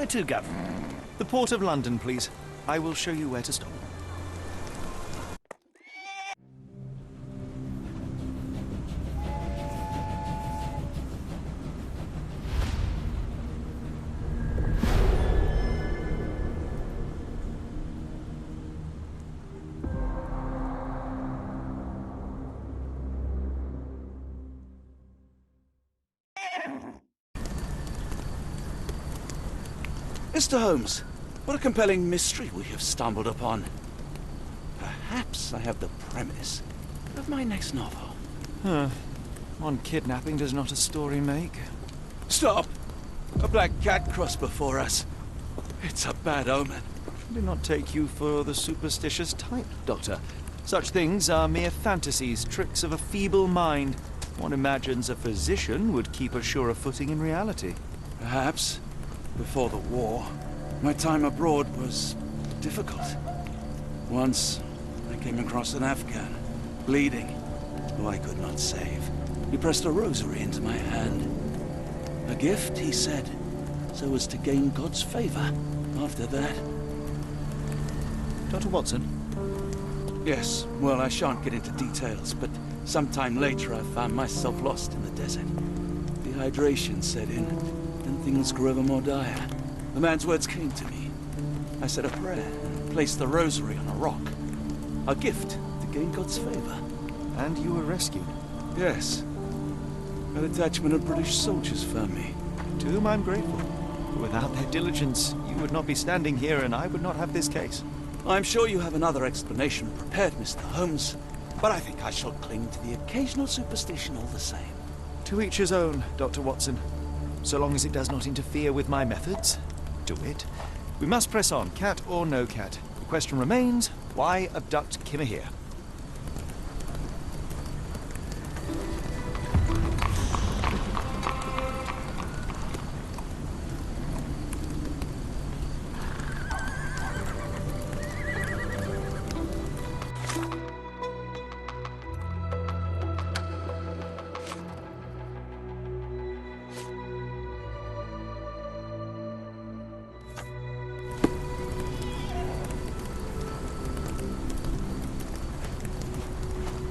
Where to, Gav? The Port of London, please. I will show you where to stop. Mr. Holmes, what a compelling mystery we have stumbled upon. Perhaps I have the premise of my next novel. One kidnapping does not a story make. Stop! A black cat crossed before us. It's a bad omen. I do not take you for the superstitious type, Doctor. Such things are mere fantasies, tricks of a feeble mind. One imagines a physician would keep a surer footing in reality. Perhaps. Before the war, my time abroad was difficult. Once, I came across an Afghan, bleeding, who I could not save. He pressed a rosary into my hand. A gift, he said, so as to gain God's favor after that. Dr. Watson? Yes, well, I shan't get into details, but sometime later I found myself lost in the desert. Dehydration set in, and things grew ever more dire. The man's words came to me. I said a prayer and placed the rosary on a rock. A gift to gain God's favor. And you were rescued. Yes. A detachment of British soldiers found me. To whom I'm grateful. Without their diligence, you would not be standing here and I would not have this case. I'm sure you have another explanation prepared, Mr. Holmes, but I think I shall cling to the occasional superstition all the same. To each his own, Dr. Watson. So long as it does not interfere with my methods, to wit. We must press on, cat or no cat. The question remains, why abduct Kimmer here?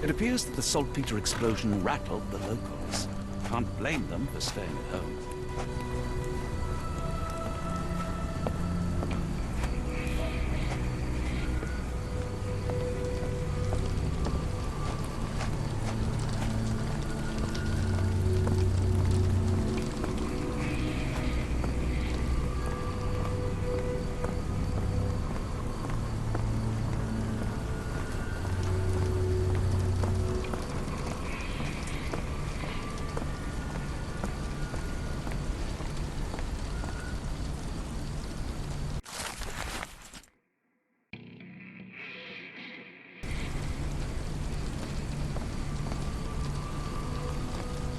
It appears that the saltpeter explosion rattled the locals. Can't blame them for staying at home.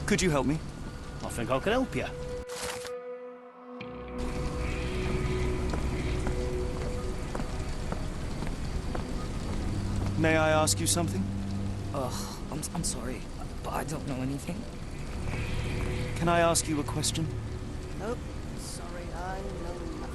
Could you help me? I think I can help you. May I ask you something? I'm sorry, but I don't know anything. Can I ask you a question? Nope. Sorry, I know nothing.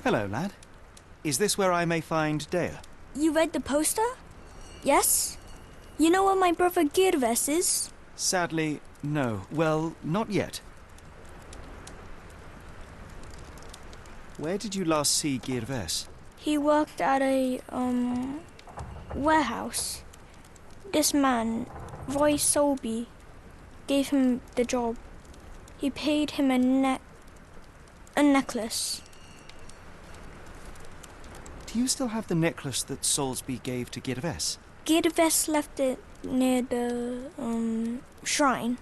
Hello, lad. Is this where I may find Dea? You read the poster? Yes? You know what my brother Girves is? Sadly, no. Well, not yet. Where did you last see Girves? He worked at a, warehouse. This man, Roy Solby, gave him the job. He paid him a necklace. Do you still have the necklace that Solsby gave to Girves? Girves left it near the, shrine.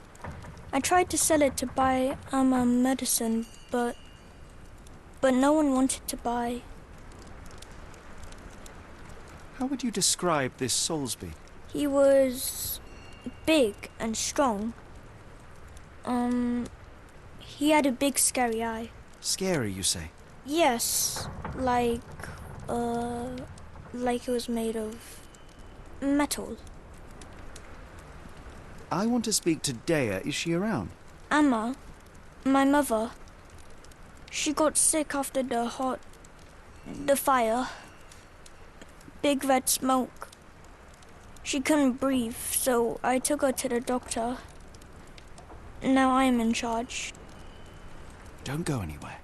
I tried to sell it to buy medicine, but no one wanted to buy. How would you describe this Solsby? He was big and strong. He had a big scary eye. Scary, you say? Yes, like it was made of metal. I want to speak to Dea. Is she around? Amma, my mother, she got sick after the fire. Big red smoke. She couldn't breathe, so I took her to the doctor. Now I am in charge. Don't go anywhere.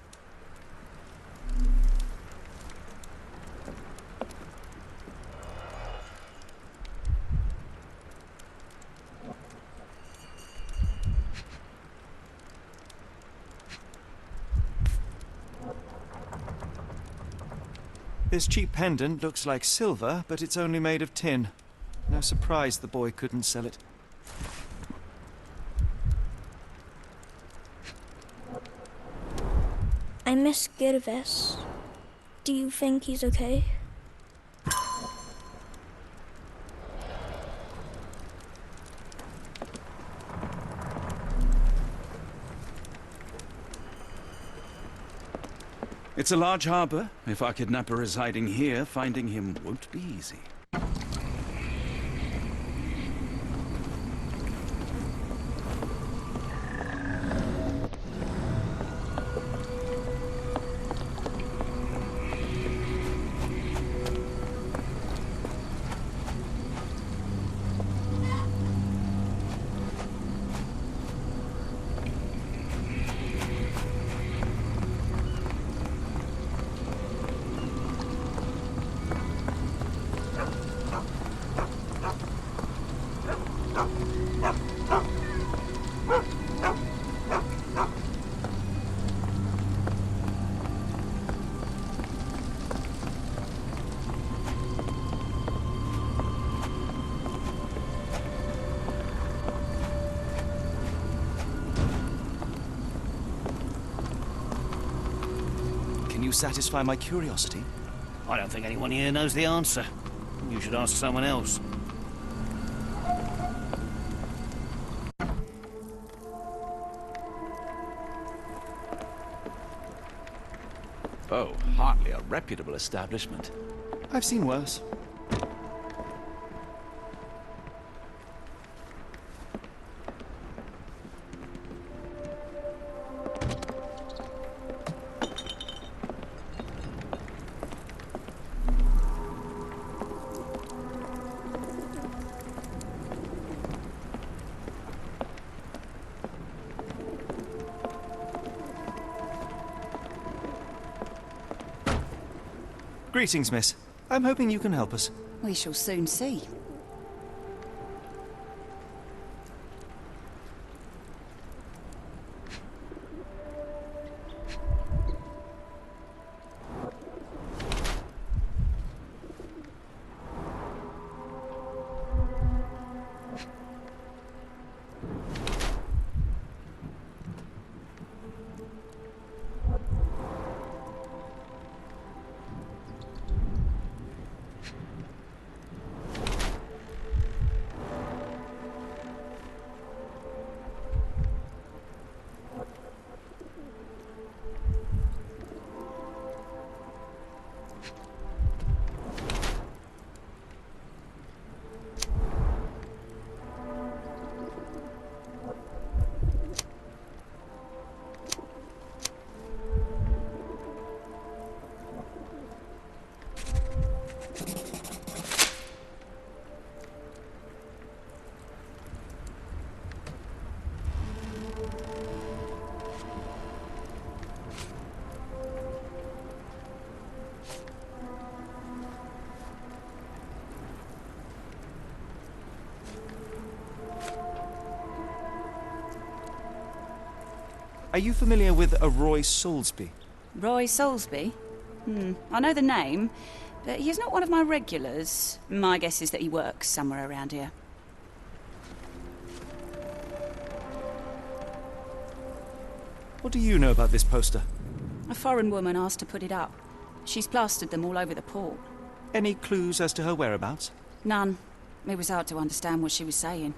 This cheap pendant looks like silver, but it's only made of tin. No surprise the boy couldn't sell it. I miss Girves. Do you think he's okay? It's a large harbor. If our kidnapper is hiding here, finding him won't be easy. Can you satisfy my curiosity? I don't think anyone here knows the answer. You should ask someone else. Oh, hardly a reputable establishment. I've seen worse. Greetings, miss. I'm hoping you can help us. We shall soon see. Are you familiar with a Roy Soulsby? Roy Soulsby? I know the name, but he's not one of my regulars. My guess is that he works somewhere around here. What do you know about this poster? A foreign woman asked to put it up. She's plastered them all over the port. Any clues as to her whereabouts? None. It was hard to understand what she was saying.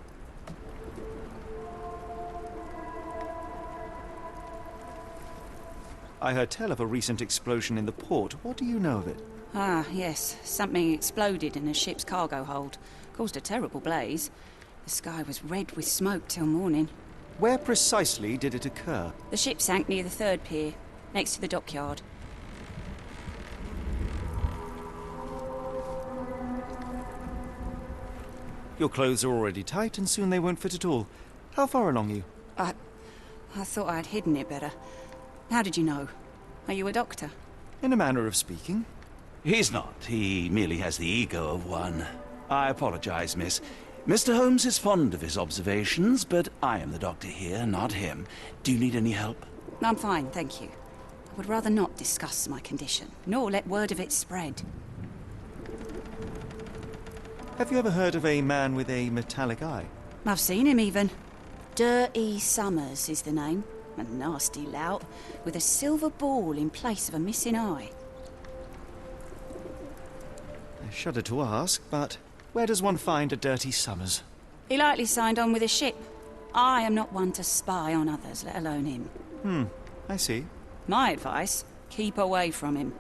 I heard tell of a recent explosion in the port. What do you know of it? Ah, yes. Something exploded in a ship's cargo hold. Caused a terrible blaze. The sky was red with smoke till morning. Where precisely did it occur? The ship sank near the third pier, next to the dockyard. Your clothes are already tight and soon they won't fit at all. How far along are you? I thought I'd hidden it better. How did you know? Are you a doctor? In a manner of speaking. He's not. He merely has the ego of one. I apologize, miss. Mr. Holmes is fond of his observations, but I am the doctor here, not him. Do you need any help? I'm fine, thank you. I would rather not discuss my condition, nor let word of it spread. Have you ever heard of a man with a metallic eye? I've seen him even. Dirty Summers is the name. A nasty lout, with a silver ball in place of a missing eye. I shudder to ask, but where does one find a Dirty Summers? He likely signed on with a ship. I am not one to spy on others, let alone him. I see. My advice, keep away from him.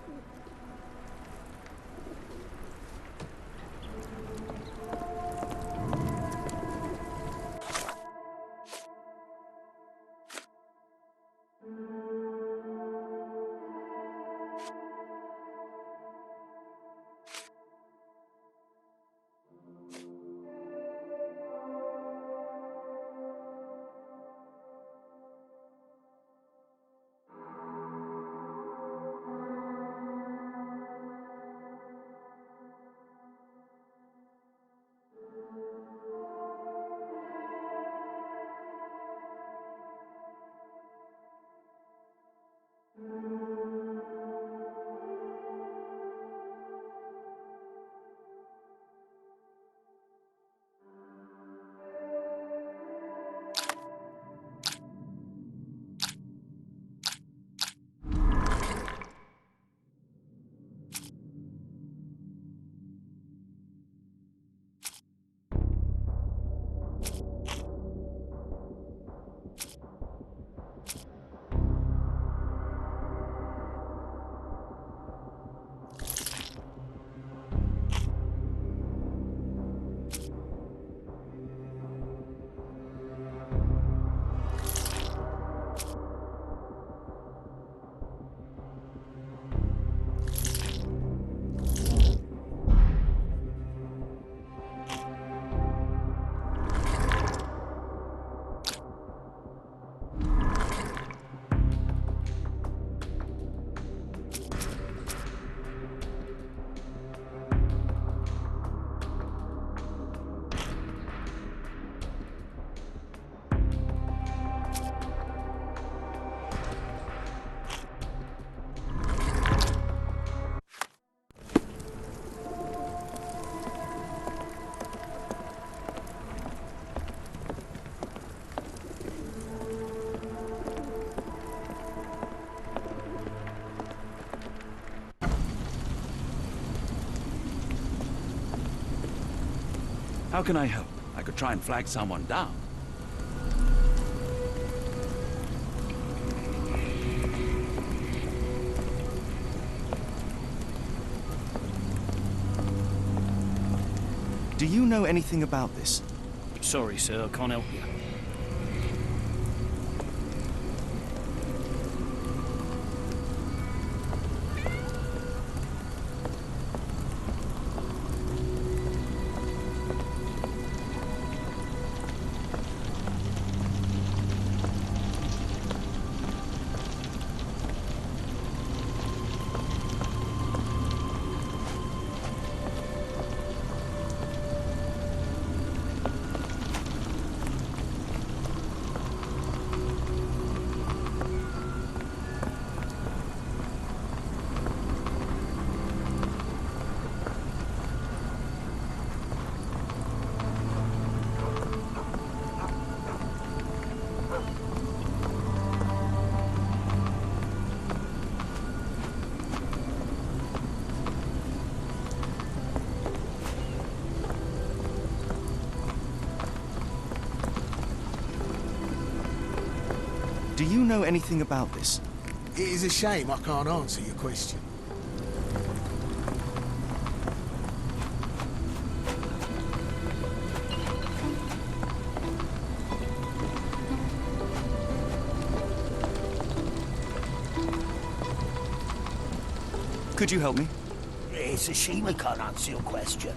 How can I help? I could try and flag someone down. Do you know anything about this? Sorry, sir, I can't help you. you know anything about this? It is a shame I can't answer your question. Could you help me? It's a shame I can't answer your question.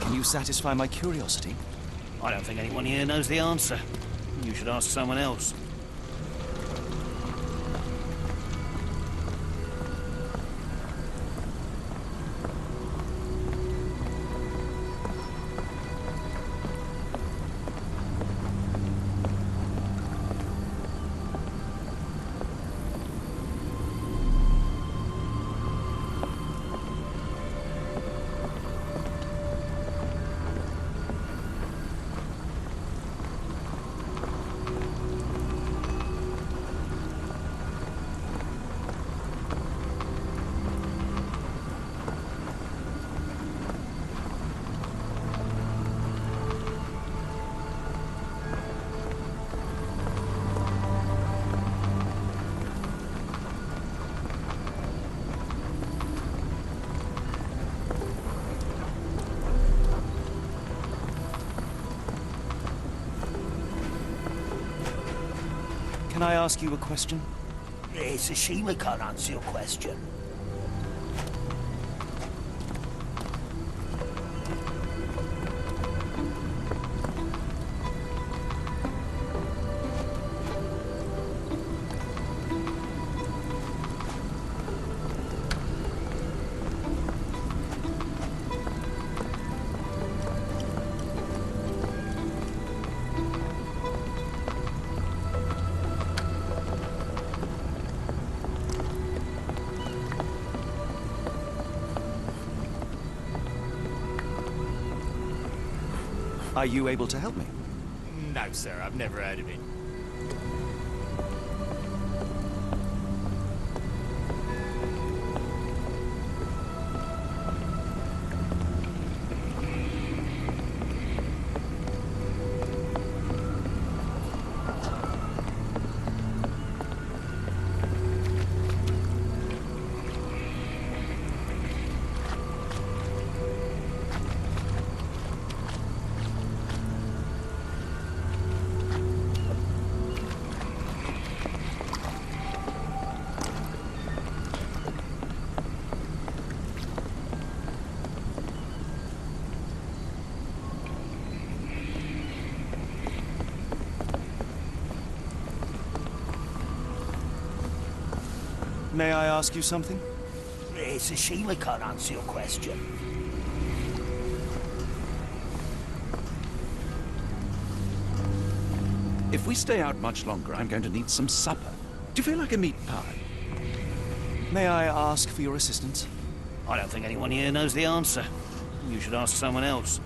Can you satisfy my curiosity? I don't think anyone here knows the answer. You should ask someone else. Can I ask you a question? It's a shame I can't answer your question. Are you able to help me? No, sir, I've never heard of it. May I ask you something? It's a shame I can't answer your question. If we stay out much longer, I'm going to need some supper. Do you feel like a meat pie? May I ask for your assistance? I don't think anyone here knows the answer. You should ask someone else.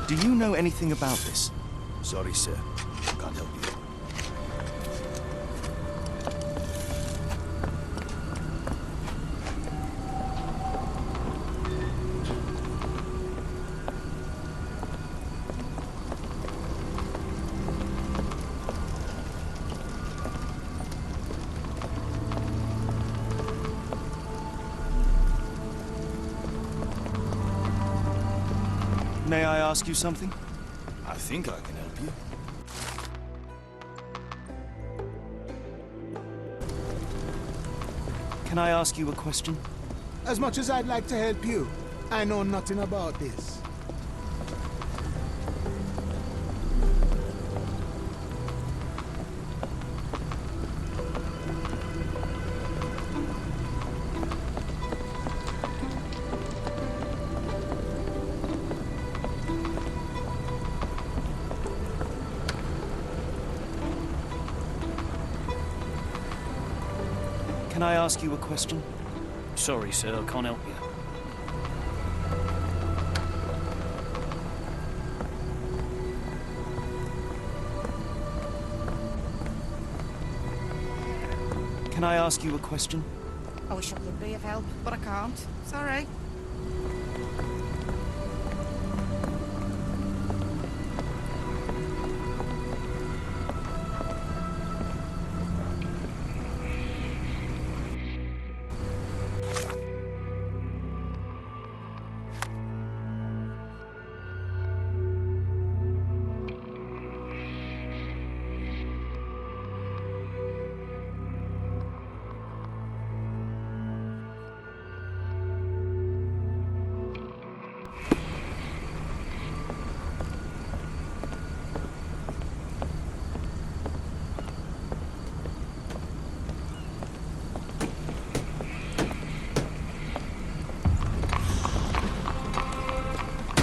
Do you know anything about this? Sorry, sir. Can't help you. May I ask you something? I think I can help you. Can I ask you a question? As much as I'd like to help you, I know nothing about this. Can I ask you a question? Sorry, sir, I can't help you. Can I ask you a question? I wish I could be of help, but I can't. Sorry.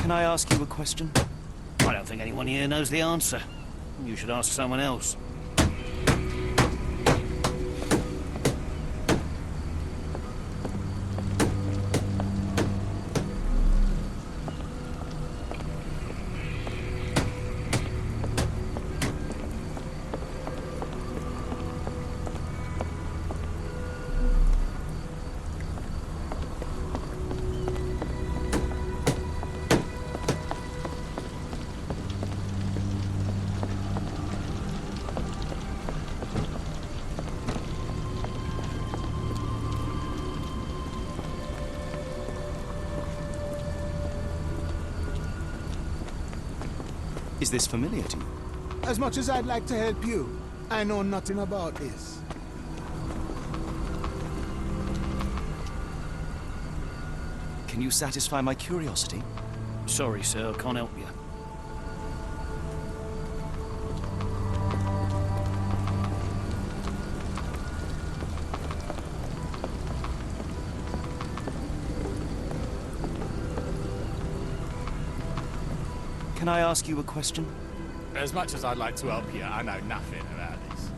Can I ask you a question? I don't think anyone here knows the answer. You should ask someone else. Is this familiar to you? As much as I'd like to help you, I know nothing about this. Can you satisfy my curiosity? Sorry, sir, I can't help you. Can I ask you a question? As much as I'd like to help you, I know nothing about this.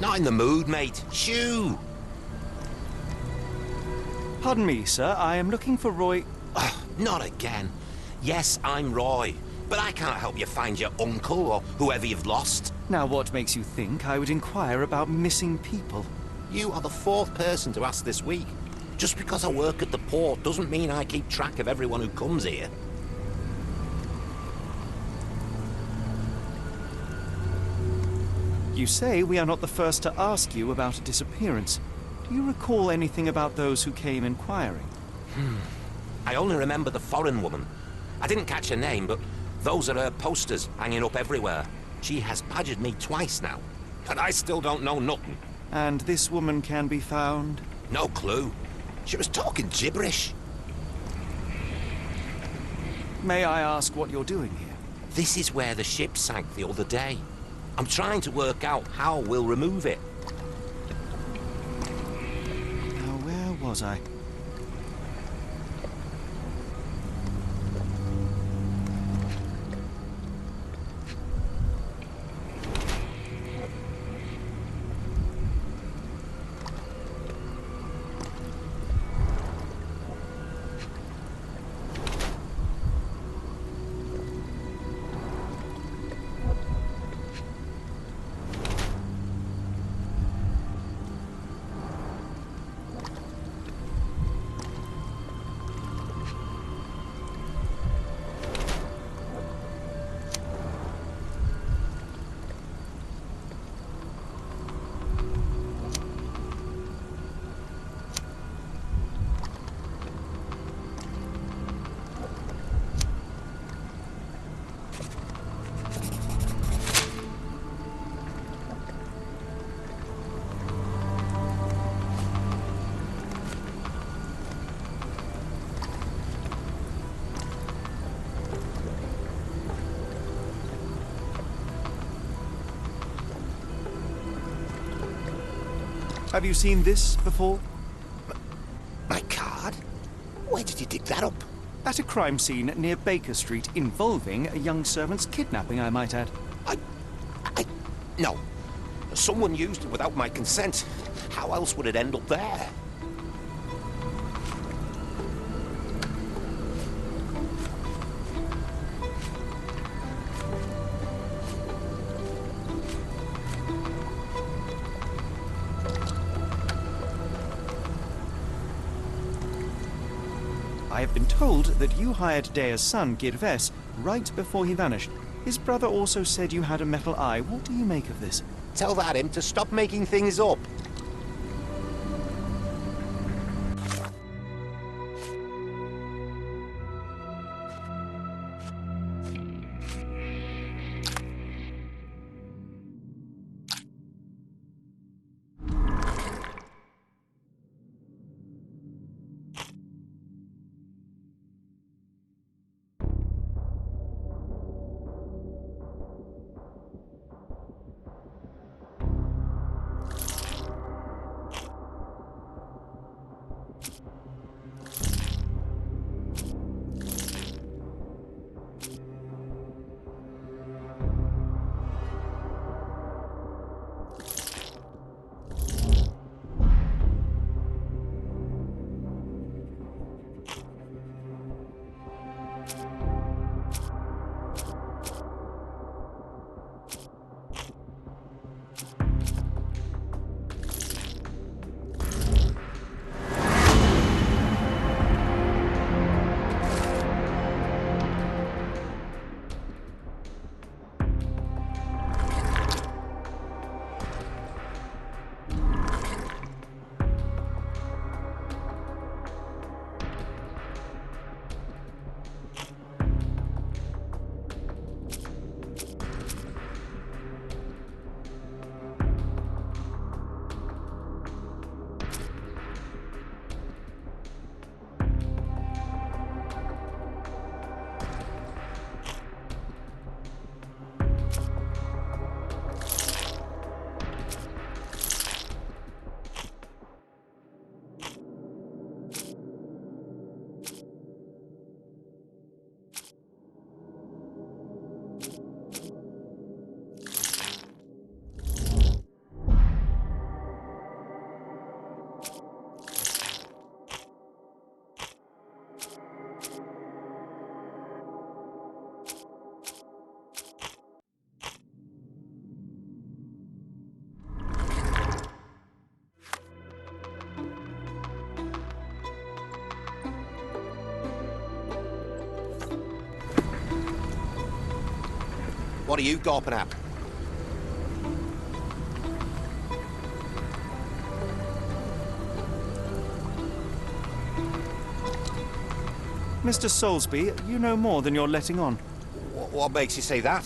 Not in the mood, mate. Shoo! Pardon me, sir. I am looking for Roy... Oh, not again. Yes, I'm Roy, but I can't help you find your uncle or whoever you've lost. Now, what makes you think I would inquire about missing people? You are the fourth person to ask this week. Just because I work at the port doesn't mean I keep track of everyone who comes here. You say we are not the first to ask you about a disappearance. Do you recall anything about those who came inquiring? I only remember the foreign woman. I didn't catch her name, but those are her posters hanging up everywhere. She has badgered me twice now, but I still don't know nothing. And this woman can be found? No clue. She was talking gibberish. May I ask what you're doing here? This is where the ship sank the other day. I'm trying to work out how we'll remove it. Now, where was I? Have you seen this before? My card? Where did you dig that up? At a crime scene near Baker Street involving a young servant's kidnapping, I might add. No. Someone used it without my consent. How else would it end up there? I have been told that you hired Dea's son, Girves, right before he vanished. His brother also said you had a metal eye. What do you make of this? Tell that him to stop making things up. What are you gawping at? Mr. Soulsby, you know more than you're letting on. What makes you say that?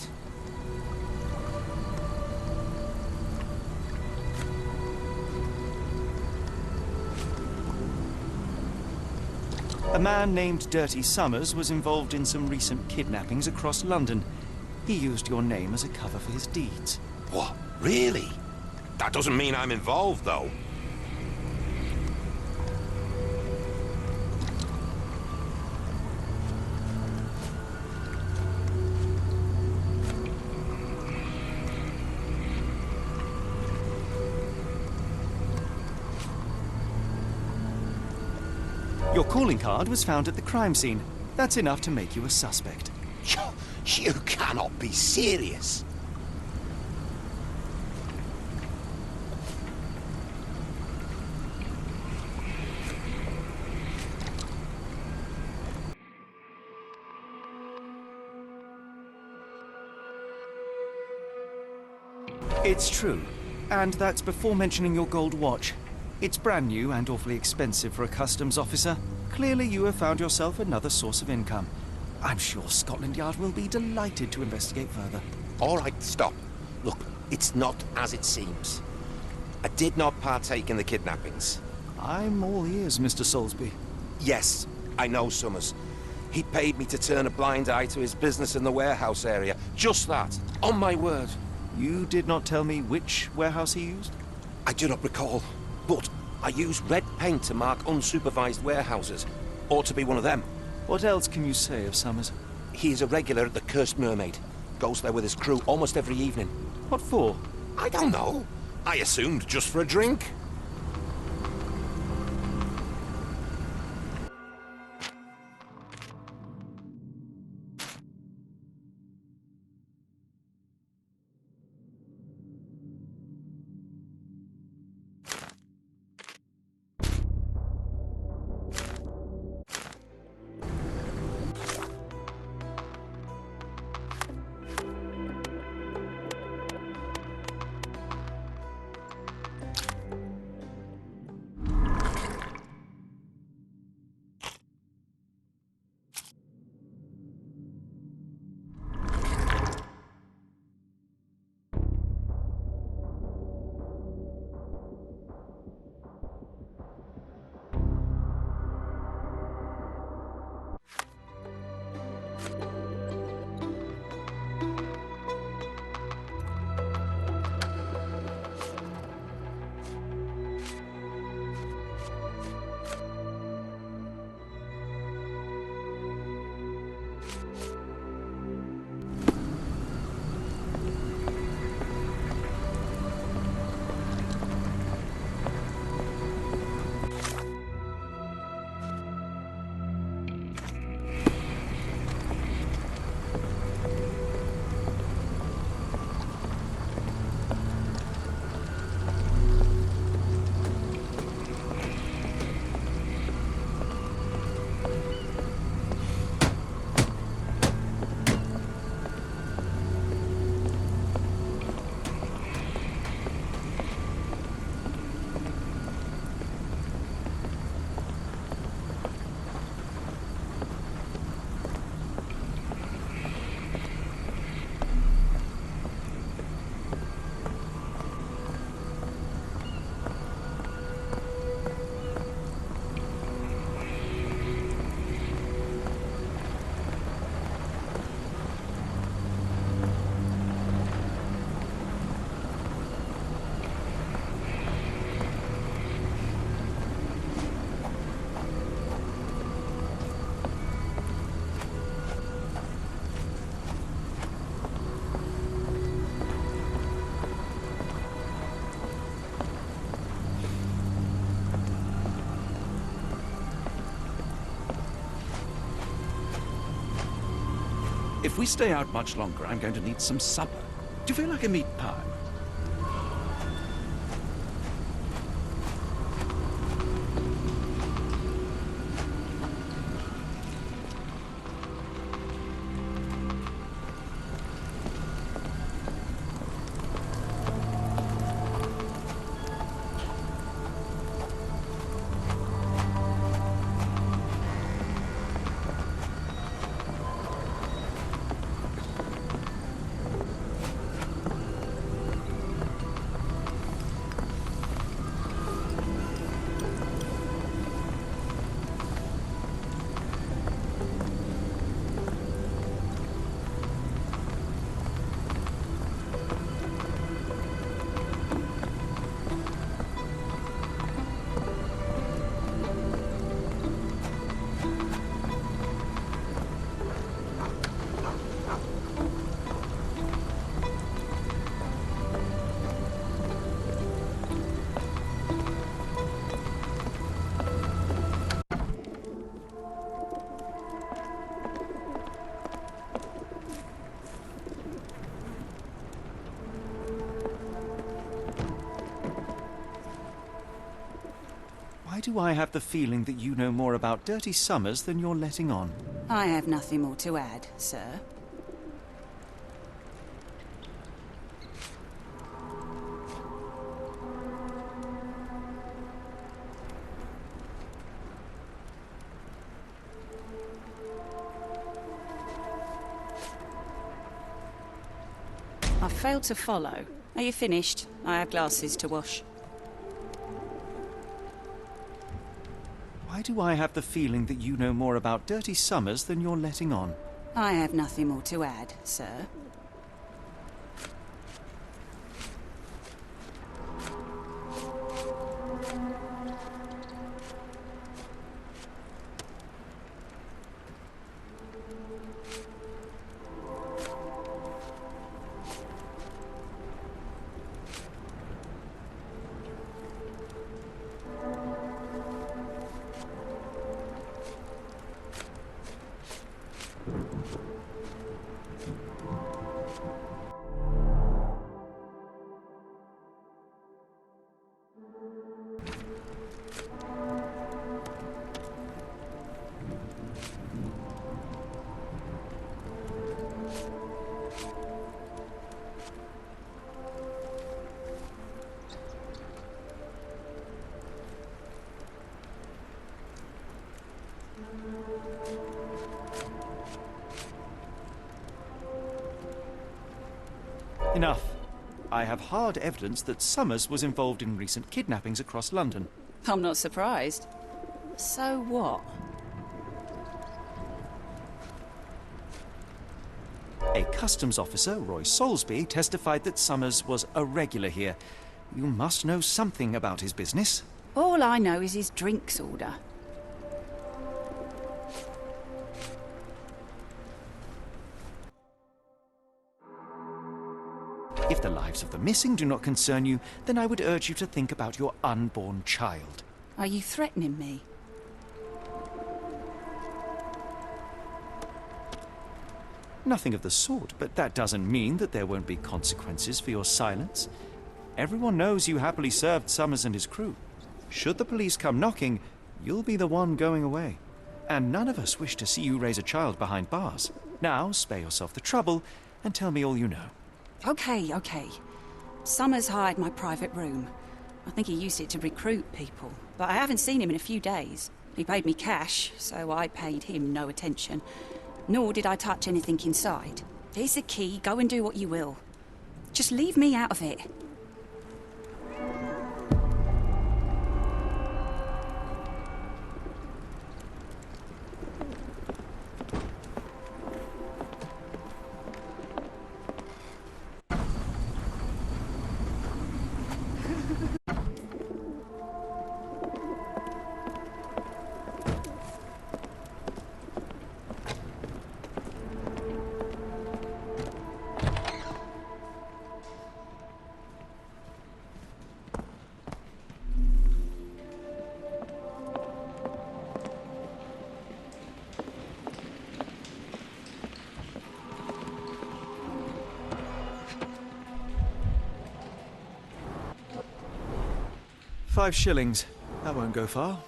A man named Dirty Summers was involved in some recent kidnappings across London. He used your name as a cover for his deeds. What? Really? That doesn't mean I'm involved, though. Your calling card was found at the crime scene. That's enough to make you a suspect. You cannot be serious. It's true. And that's before mentioning your gold watch. It's brand new and awfully expensive for a customs officer. Clearly you have found yourself another source of income. I'm sure Scotland Yard will be delighted to investigate further. All right, stop. Look, it's not as it seems. I did not partake in the kidnappings. I'm all ears, Mr. Soulsby. Yes, I know Summers. He paid me to turn a blind eye to his business in the warehouse area. Just that. On my word. You did not tell me which warehouse he used? I do not recall. But I use red paint to mark unsupervised warehouses. Ought to be one of them. What else can you say of Summers? He is a regular at the Cursed Mermaid. Goes there with his crew almost every evening. What for? I don't know. I assumed just for a drink. If we stay out much longer, I'm going to need some supper. Do you feel like a meat pie? Why do I have the feeling that you know more about Dirty Summers than you're letting on? I have nothing more to add, sir. I failed to follow. Are you finished? I have glasses to wash. Why do I have the feeling that you know more about Dirty Summers than you're letting on? I have nothing more to add, sir. Enough. I have hard evidence that Summers was involved in recent kidnappings across London. I'm not surprised. So what? A customs officer, Roy Soulsby, testified that Summers was a regular here. You must know something about his business. All I know is his drinks order. If the lives of the missing do not concern you, then I would urge you to think about your unborn child. Are you threatening me? Nothing of the sort, but that doesn't mean that there won't be consequences for your silence. Everyone knows you happily served Summers and his crew. Should the police come knocking, you'll be the one going away. And none of us wish to see you raise a child behind bars. Now, spare yourself the trouble and tell me all you know. Okay. Summers hired my private room. I think he used it to recruit people, but I haven't seen him in a few days. He paid me cash, so I paid him no attention. Nor did I touch anything inside. Here's the key, go and do what you will. Just leave me out of it. £5. That won't go far.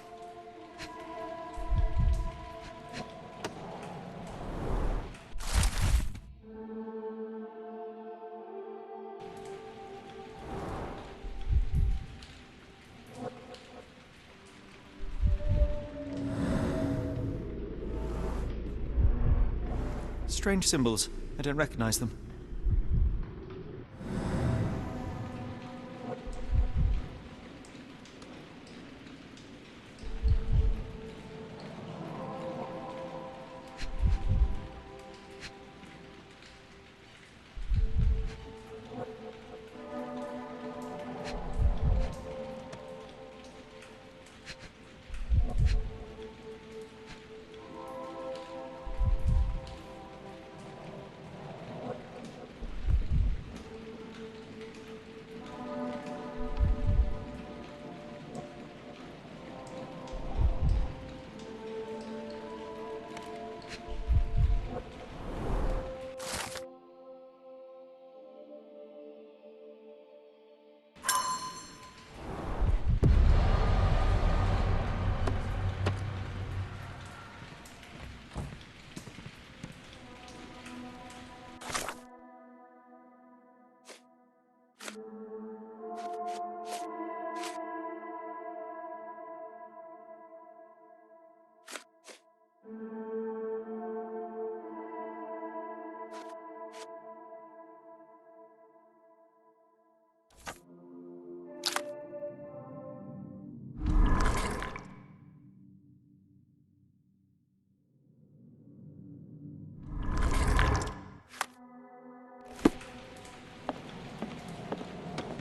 Strange symbols. I don't recognize them.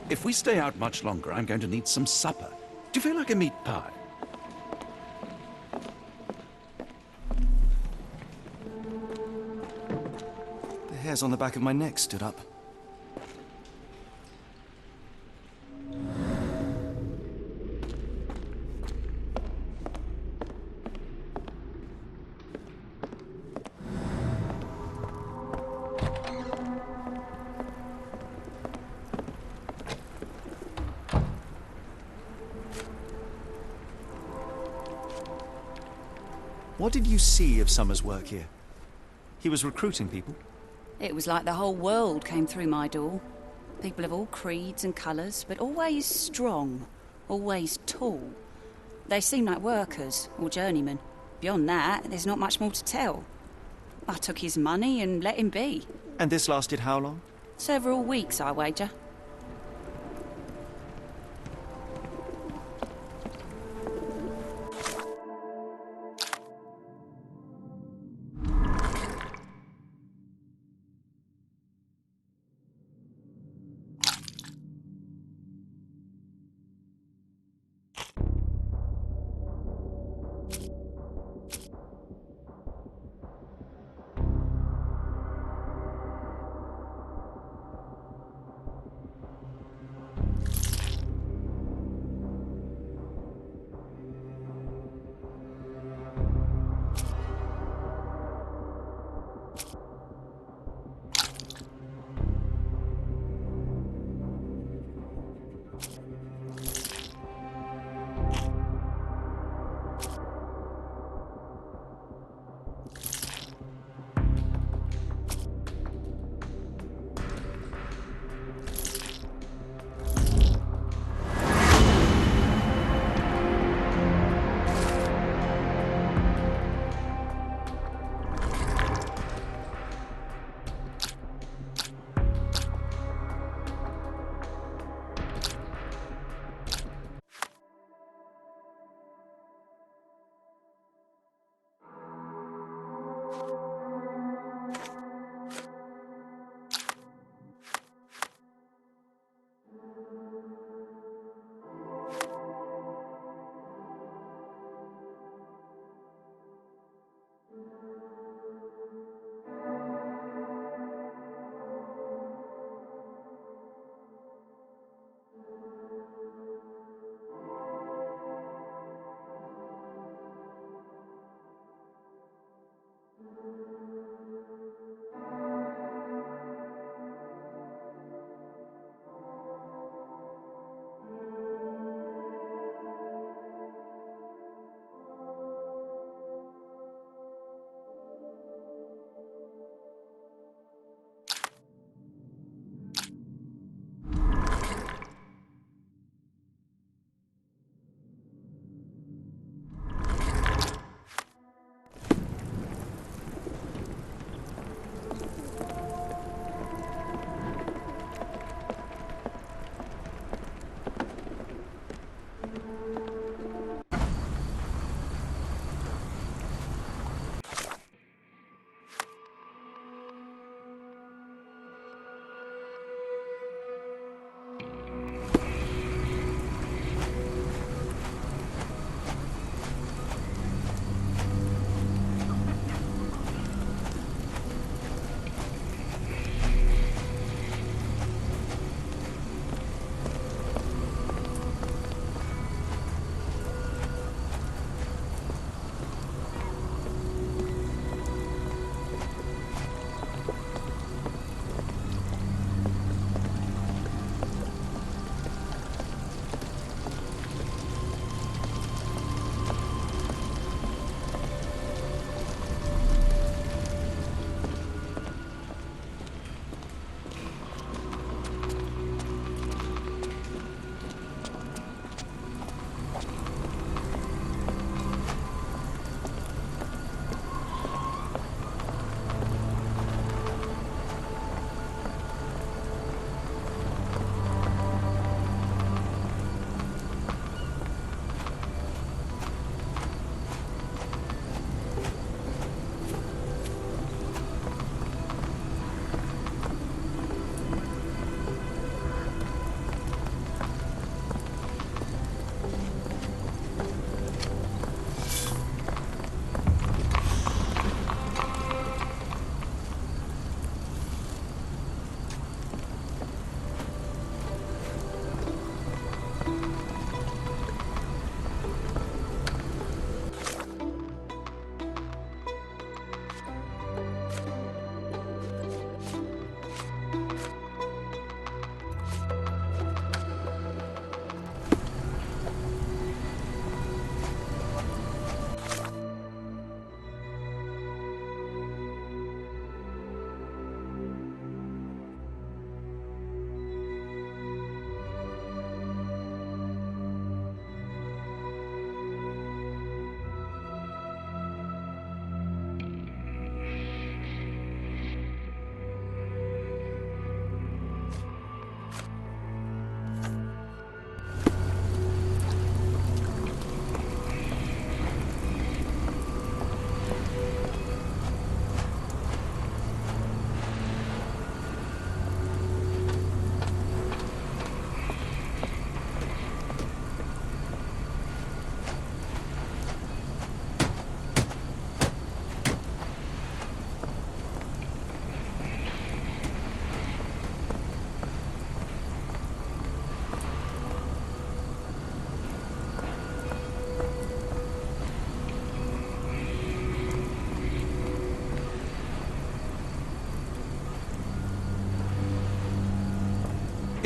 If we stay out much longer, I'm going to need some supper. Do you feel like a meat pie? The hairs on the back of my neck stood up. What did you see of Summers' work here? He was recruiting people? It was like the whole world came through my door. People of all creeds and colours, but always strong, always tall. They seem like workers or journeymen. Beyond that, there's not much more to tell. I took his money and let him be. And this lasted how long? Several weeks, I wager.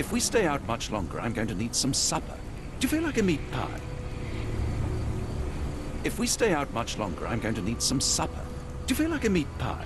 If we stay out much longer, I'm going to need some supper. Do you feel like a meat pie? If we stay out much longer, I'm going to need some supper. Do you feel like a meat pie?